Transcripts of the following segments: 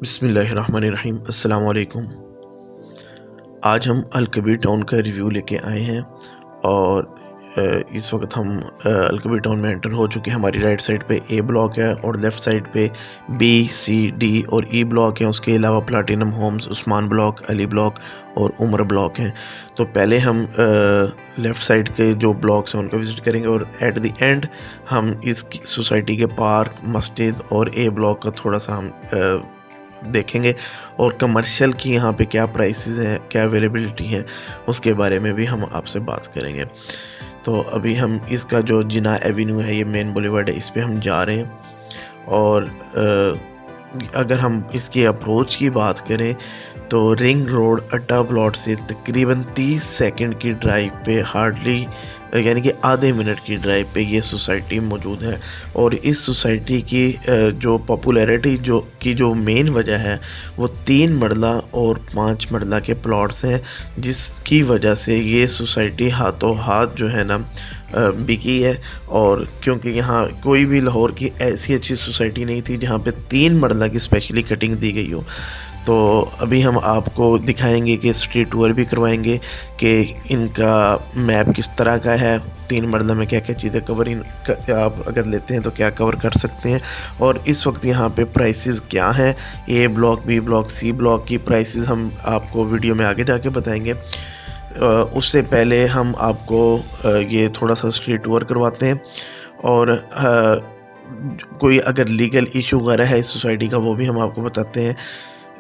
बिस्मिल्लाहिर्रहमानिर्रहीम। अस्सलाम वालेकुम। आज हम अल कबीर टाउन का रिव्यू लेके आए हैं और इस वक्त हम अल कबीर टाउन में एंटर हो चुके हैं। हमारी राइट साइड पे ए ब्लॉक है और लेफ़्ट साइड पे बी, सी, डी और ई ब्लॉक हैं। उसके अलावा platinum homes, Usman block, Ali block और उमर ब्लॉक हैं। तो पहले हम लेफ़्ट साइड के जो ब्लॉक्स हैं उनको विज़िट करेंगे और एट द एंड हम इस सोसाइटी के पार्क, मस्जिद और ए ब्लॉक का थोड़ा सा हम देखेंगे और कमर्शियल की यहाँ पे क्या प्राइसेस हैं, क्या अवेलेबिलिटी है, उसके बारे में भी हम आपसे बात करेंगे। तो अभी हम इसका जो जिना एवेन्यू है, ये मेन बुलेवार्ड है, इस पे हम जा रहे हैं। और अगर हम इसके अप्रोच की बात करें तो रिंग रोड अड्डा प्लॉट से तकरीबन 30 सेकंड की ड्राइव पे, हार्डली यानी कि आधे मिनट की ड्राइव पे ये सोसाइटी मौजूद है। और इस सोसाइटी की जो पॉपुलैरिटी जो मेन वजह है वो 3 मरला और 5 मरला के प्लॉट्स हैं, जिसकी वजह से ये सोसाइटी हाथों हाथ जो है ना बिकी है। और क्योंकि यहाँ कोई भी लाहौर की ऐसी अच्छी सोसाइटी नहीं थी जहाँ पे 3 मरला की स्पेशली कटिंग दी गई हो। तो अभी हम आपको दिखाएंगे कि स्ट्रीट टूर भी करवाएंगे कि इनका मैप किस तरह का है, 3 मरला में क्या क्या चीज़ें कवर आप अगर लेते हैं तो क्या कवर कर सकते हैं। और इस वक्त यहाँ पे प्राइसेस क्या हैं, A block, B block, C block की प्राइसेस हम आपको वीडियो में आगे जाके बताएंगे। उससे पहले हम आपको ये थोड़ा सा स्ट्रीट टूर करवाते हैं और कोई अगर लीगल इशू वगैरह है इस सोसाइटी का वो भी हम आपको बताते हैं।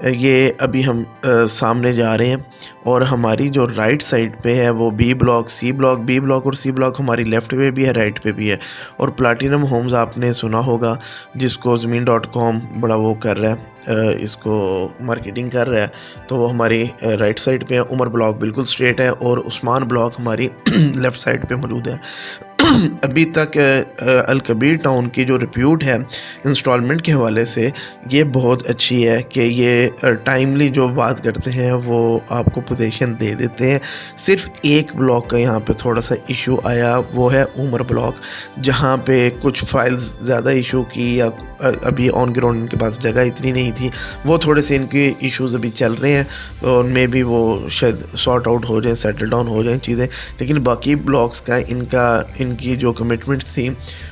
ये अभी हम सामने जा रहे हैं और हमारी जो राइट साइड पे है वो B block, C block, B block और सी ब्लॉक हमारी लेफ़्ट पे भी है, राइट पे भी है। और प्लाटिनम होम्स आपने सुना होगा, जिसको ज़मीन.com बड़ा वो कर रहा है, इसको मार्केटिंग कर रहा है, तो वो हमारी राइट साइड पे है। उमर ब्लॉक बिल्कुल स्ट्रेट है और उस्मान ब्लॉक हमारी लेफ़्ट साइड पे मौजूद है। अभी तक अल कबीर टाउन की जो रिप्यूट है इंस्टॉलमेंट के हवाले से ये बहुत अच्छी है कि ये टाइमली जो बात करते हैं वो आपको पोजीशन दे देते हैं। सिर्फ एक ब्लॉक का यहाँ पे थोड़ा सा इशू आया, वो है उमर ब्लॉक, जहाँ पे कुछ फाइल्स ज़्यादा इशू की या अभी ऑन ग्राउंड इनके पास जगह इतनी नहीं थी, वो थोड़े से इनके इश्यूज़ अभी चल रहे हैं और मे बी वो शायद सॉर्ट आउट हो जाएं, सेटल डाउन हो जाएं चीज़ें। लेकिन बाकी ब्लॉक्स का इनकी जो कमिटमेंट्स थी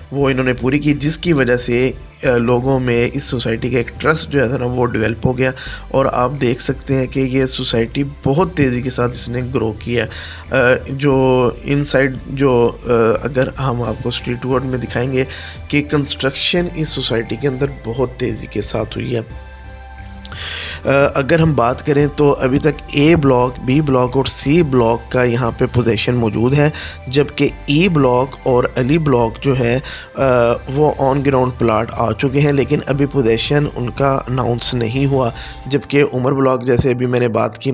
वो इन्होंने पूरी की, जिसकी वजह से लोगों में इस सोसाइटी का एक ट्रस्ट जो है ना वो डेवलप हो गया। और आप देख सकते हैं कि ये सोसाइटी बहुत तेज़ी के साथ इसने ग्रो किया है। जो इनसाइड जो अगर हम आपको स्ट्रीट टूर में दिखाएंगे कि कंस्ट्रक्शन इस सोसाइटी के अंदर बहुत तेज़ी के साथ हुई है। अगर हम बात करें तो अभी तक ए ब्लॉक, बी ब्लॉक और सी ब्लॉक का यहाँ पे पोजीशन मौजूद है, जबकि ई ब्लॉक और अली ब्लॉक जो है वो ऑन ग्राउंड प्लाट आ चुके हैं, लेकिन अभी पोजीशन उनका अनाउंस नहीं हुआ। जबकि उमर ब्लॉक जैसे अभी मैंने बात की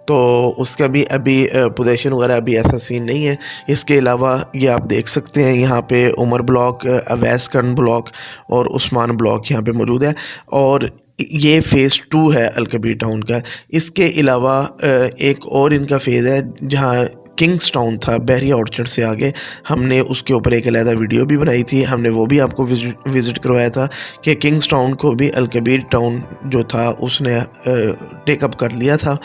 तो उसका भी अभी पोजीशन वगैरह अभी ऐसा सीन नहीं है। इसके अलावा ये आप देख सकते हैं यहाँ पे उमर ब्लॉक, अवैस कर्न ब्लॉक और उस्मान ब्लॉक यहाँ पे मौजूद है। और ये फ़ेज़ 2 है अल कबीर टाउन का। इसके अलावा एक और इनका फ़ेज़ है जहाँ किंग्स टाउन था, बहरिया ऑर्चर्ड से आगे, हमने उसके ऊपर एक अलहदा वीडियो भी बनाई थी। हमने वो भी आपको विज़िट करवाया था कि किंग्स टाउन को भी अल कबीर टाउन जो था उसने टेकअप कर लिया था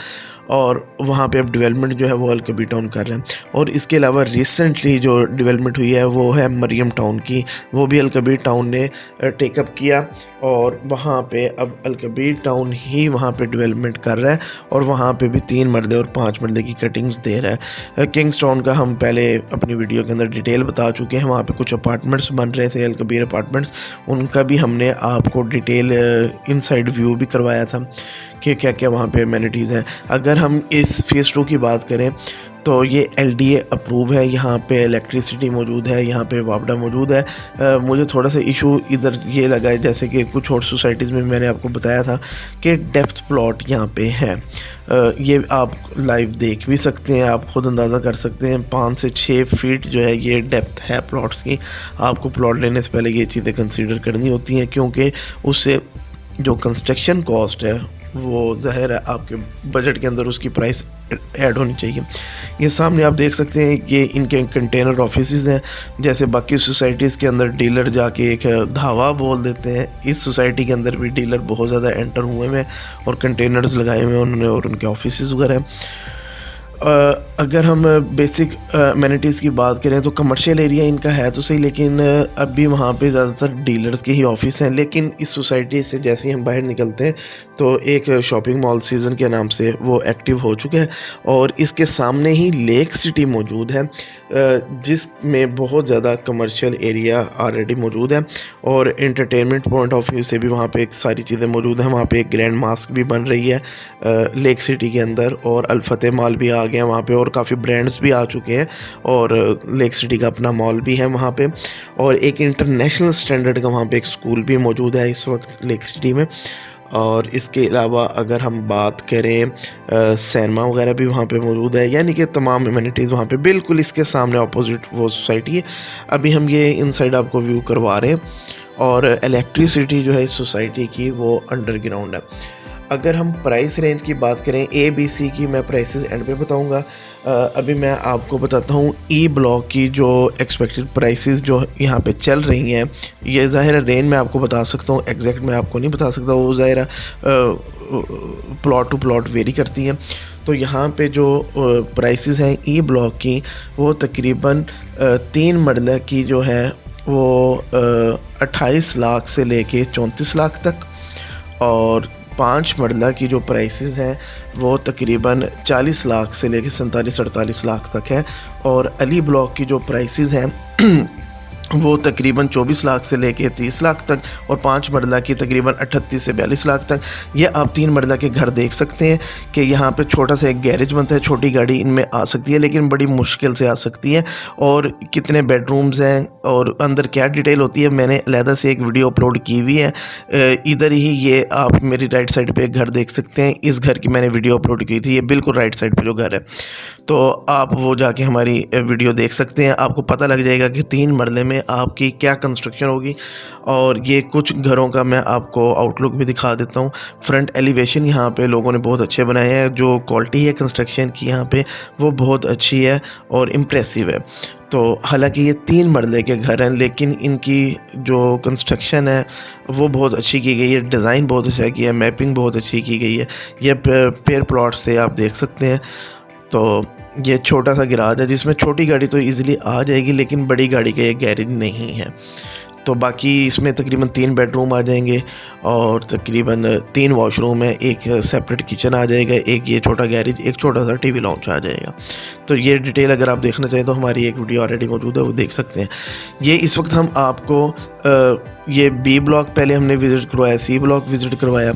और वहाँ पे अब डेवलपमेंट जो है वो अल कबीर टाउन कर रहे हैं। और इसके अलावा रिसेंटली जो डेवलपमेंट हुई है वो है मरियम टाउन की, वो भी अल कबीर टाउन ने टेकअप किया और वहाँ पे अब अल कबीर टाउन ही वहाँ पे डेवलपमेंट कर रहा है और वहाँ पे भी 3 मरले और 5 मरले की कटिंग्स दे रहा है। किंग्स टाउन का हम पहले अपनी वीडियो के अंदर डिटेल बता चुके हैं। वहाँ पे कुछ अपार्टमेंट्स बन रहे थे, अल कबीर अपार्टमेंट्स, उनका भी हमने आपको डिटेल इनसाइड व्यू भी करवाया था कि क्या क्या वहाँ पे एमेनिटीज़ हैं। अगर हम इस फ़ेज़ 2 की बात करें तो ये LDA अप्रूव है, यहाँ पे इलेक्ट्रिसिटी मौजूद है, यहाँ पे वापडा मौजूद है। मुझे थोड़ा सा इशू इधर ये लगा है, जैसे कि कुछ और सोसाइटीज़ में मैंने आपको बताया था कि डेप्थ प्लॉट यहाँ पे है। ये आप लाइव देख भी सकते हैं, आप ख़ुद अंदाज़ा कर सकते हैं, 5 से 6 फीट जो है ये डेप्थ है प्लॉट्स की। आपको प्लॉट लेने से पहले ये चीज़ें कंसीडर करनी होती हैं, क्योंकि उससे जो कंस्ट्रक्शन कॉस्ट है वो ज़ाहिर है आपके बजट के अंदर उसकी प्राइस ऐड होनी चाहिए। ये सामने आप देख सकते हैं, ये इनके कंटेनर ऑफिसेज हैं। जैसे बाकी सोसाइटीज़ के अंदर डीलर जाके एक धावा बोल देते हैं, इस सोसाइटी के अंदर भी डीलर बहुत ज़्यादा एंटर हुए हैं और कंटेनर्स लगाए हुए हैं उन्होंने और उनके ऑफिसेज वगैरह हैं। अगर हम बेसिक अमेनिटीज़ की बात करें तो कमर्शियल एरिया इनका है तो सही, लेकिन अभी वहाँ पे ज़्यादातर डीलर्स के ही ऑफिस हैं। लेकिन इस सोसाइटी से जैसे ही हम बाहर निकलते हैं तो एक शॉपिंग मॉल सीज़न के नाम से वो एक्टिव हो चुका है और इसके सामने ही लेक सिटी मौजूद है, जिसमें बहुत ज़्यादा कमर्शियल एरिया ऑलरेडी मौजूद है और एंटरटेनमेंट पॉइंट ऑफ व्यू से भी वहाँ पे एक सारी चीज़ें मौजूद हैं। वहाँ पे एक ग्रैंड मास्क भी बन रही है लेक सिटी के अंदर और अल-फतेह मॉल भी आ गया वहाँ पे और काफ़ी ब्रांड्स भी आ चुके हैं और लेक सिटी का अपना मॉल भी है वहाँ पे और एक इंटरनेशनल स्टैंडर्ड का वहाँ पे एक स्कूल भी मौजूद है इस वक्त लेक सिटी में। और इसके अलावा अगर हम बात करें सिनेमा वगैरह भी वहाँ पे मौजूद है, यानी कि तमाम एमिनिटीज़ वहाँ पे बिल्कुल इसके सामने अपोजिट वो सोसाइटी है। अभी हम ये इनसाइड आपको व्यू करवा रहे हैं और इलेक्ट्रिसिटी जो है इस सोसाइटी की वो अंडरग्राउंड है। अगर हम प्राइस रेंज की बात करें ABC की, मैं प्राइसेस एंड पे बताऊंगा। अभी मैं आपको बताता हूँ E ब्लॉक की जो एक्सपेक्टेड प्राइसेस जो यहाँ पे चल रही हैं। ये ज़ाहिर रेंज मैं आपको बता सकता हूँ, एग्जैक्ट मैं आपको नहीं बता सकता, वो ज़ाहिर प्लॉट टू प्लॉट वेरी करती हैं। तो यहाँ पे जो प्राइसेस हैं E ब्लॉक की वो तकरीबन 3 मरला की जो है वो 28 लाख से लेके 34 लाख तक और 5 मरला की जो प्राइसेस हैं वो तकरीबन 40 लाख से लेके 47-48 लाख तक है और अली ब्लॉक की जो प्राइसेस हैं वो तकरीबन 24 लाख से लेके 30 लाख तक और 5 मरला की तकरीबन 38 से 42 लाख तक। ये आप 3 मरला के घर देख सकते हैं कि यहाँ पे छोटा सा एक गैरेज बनता है, छोटी गाड़ी इनमें आ सकती है लेकिन बड़ी मुश्किल से आ सकती है। और कितने बेडरूम्स हैं और अंदर क्या डिटेल होती है मैंने अलहदा से एक वीडियो अपलोड की हुई है। इधर ही ये आप मेरी राइट साइड पे एक घर देख सकते हैं, इस घर की मैंने वीडियो अपलोड की थी, ये बिल्कुल राइट साइड पे जो घर है, तो आप वो जाके हमारी वीडियो देख सकते हैं। आपको पता लग जाएगा कि 3 मरले में आपकी क्या कंस्ट्रक्शन होगी। और ये कुछ घरों का मैं आपको आउटलुक भी दिखा देता हूँ। फ्रंट एलिवेशन यहाँ पे लोगों ने बहुत अच्छे बनाए हैं, जो क्वालिटी है कंस्ट्रक्शन की यहाँ पे वो बहुत अच्छी है और इम्प्रेसिव है। तो हालांकि ये 3 मरले के घर हैं लेकिन इनकी जो कंस्ट्रक्शन है वो बहुत अच्छी की गई है, डिज़ाइन बहुत अच्छा किया है, मैपिंग बहुत अच्छी की गई है। ये पेयर प्लॉट से आप देख सकते हैं। तो ये छोटा सा गैराज है जिसमें छोटी गाड़ी तो इजीली आ जाएगी लेकिन बड़ी गाड़ी का ये गैरेज नहीं है। तो बाकी इसमें तकरीबन 3 बेडरूम आ जाएंगे और तकरीबन 3 वॉशरूम है, एक सेपरेट किचन आ जाएगा, एक ये छोटा गैरेज, एक छोटा सा टीवी लॉन्च आ जाएगा। तो ये डिटेल अगर आप देखना चाहें तो हमारी एक वीडियो ऑलरेडी मौजूद है, वो देख सकते हैं। ये इस वक्त हम आपको ये B ब्लॉक पहले हमने विज़िट करवाया, C ब्लॉक विज़िट करवाया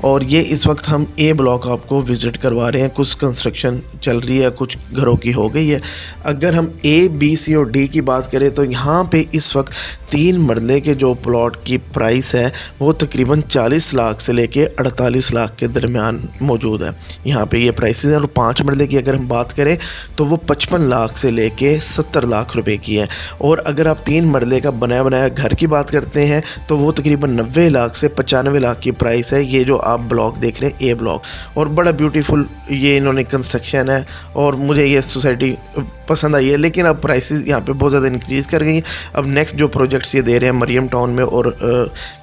और ये इस वक्त हम A ब्लॉक आपको विज़िट करवा रहे हैं। कुछ कंस्ट्रक्शन चल रही है, कुछ घरों की हो गई है। अगर हम A, B, C और D की बात करें तो यहाँ पे इस वक्त 3 मरले के जो प्लॉट की प्राइस है वो तकरीबन 40 लाख से लेके 48 लाख के दरमियान मौजूद है। यहाँ पे ये प्राइसेस हैं। और 5 मरले की अगर हम बात करें तो वो 55 लाख से लेके 70 लाख रुपए की है। और अगर आप 3 मरले का बनाया बनाया घर की बात करते हैं तो वो तकरीबन 90 लाख से 95 लाख की प्राइस है। ये जो आप ब्लॉक देख रहे हैं A ब्लॉक, और बड़ा ब्यूटीफुल ये इन्होंने कंस्ट्रक्शन है और मुझे ये सोसाइटी पसंद आई है। लेकिन अब प्राइसेस यहाँ पे बहुत ज़्यादा इंक्रीज़ कर गई। अब नेक्स्ट जो प्रोजेक्ट्स ये दे रहे हैं मरियम टाउन में और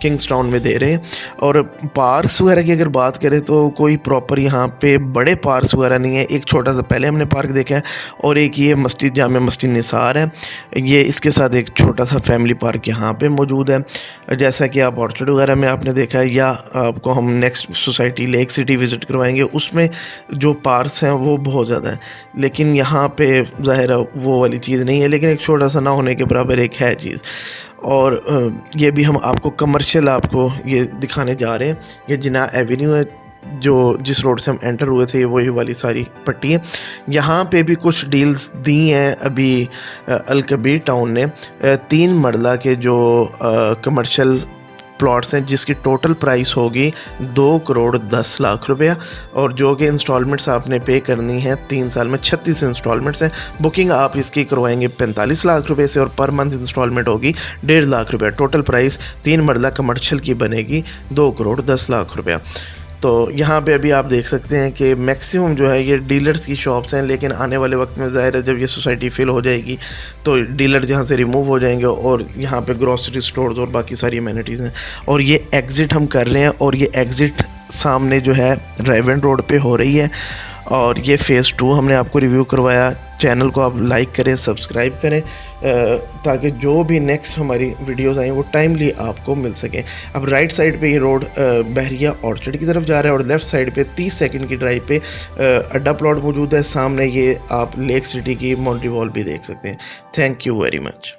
किंग्स टाउन में दे रहे हैं। और पार्क्स वगैरह की अगर बात करें तो कोई प्रॉपर यहाँ पे बड़े पार्क्स वगैरह नहीं है। एक छोटा सा पहले हमने पार्क देखा है और एक ये मस्जिद जामे मस्जिद निसार है, ये इसके साथ एक छोटा सा फैमिली पार्क यहाँ पे मौजूद है, जैसा कि आप ऑर्चर्ड वगैरह में आपने देखा है। या आपको हम next society lake city visit करवाएंगे, उसमें जो पार्क्स हैं वो बहुत ज़्यादा हैं लेकिन यहाँ पे ज़ाहिर वो वाली चीज़ नहीं है, लेकिन एक छोटा सा ना होने के बराबर एक है चीज़। और ये भी हम आपको कमर्शियल आपको ये दिखाने जा रहे हैं। ये जिना एवेन्यू है जो जिस रोड से हम एंटर हुए थे, वही वाली सारी पट्टी है। यहाँ पे भी कुछ डील्स दी हैं अभी अलकबीर टाउन ने। 3 मरला के जो कमर्शियल प्लॉट्स हैं जिसकी टोटल प्राइस होगी 2 करोड़ 10 लाख रुपया और जो कि इंस्टॉलमेंट्स आपने पे करनी है 3 साल में 36 इंस्टॉलमेंट्स हैं। बुकिंग आप इसकी करवाएंगे 45 लाख रुपए से और पर मंथ इंस्टॉलमेंट होगी 1.5 लाख रुपया। टोटल प्राइस 3 मरला कमर्शियल की बनेगी 2 करोड़ 10 लाख रुपया। तो यहाँ पे अभी आप देख सकते हैं कि मैक्सिमम जो है ये डीलर्स की शॉप्स हैं, लेकिन आने वाले वक्त में ज़ाहिर है जब ये सोसाइटी फिल हो जाएगी तो डीलर्स यहाँ से रिमूव हो जाएंगे और यहाँ पे ग्रॉसरी स्टोर्स और बाकी सारी अमेनिटीज़ हैं। और ये एग्ज़िट हम कर रहे हैं और ये एग्ज़िट सामने जो है रेवन रोड पे हो रही है और ये फ़ेज़ 2 हमने आपको रिव्यू करवाया। चैनल को आप लाइक करें, सब्सक्राइब करें ताकि जो भी नेक्स्ट हमारी वीडियोस आएँ वो टाइमली आपको मिल सकें। अब राइट साइड पे ये रोड बहरिया ऑर्चर्ड की तरफ जा रहा है और लेफ़्ट साइड पे 30 सेकंड की ड्राइव पे अड्डा प्लॉट मौजूद है। सामने ये आप लेक सिटी की माउंटी वॉल भी देख सकते हैं। Thank you very much.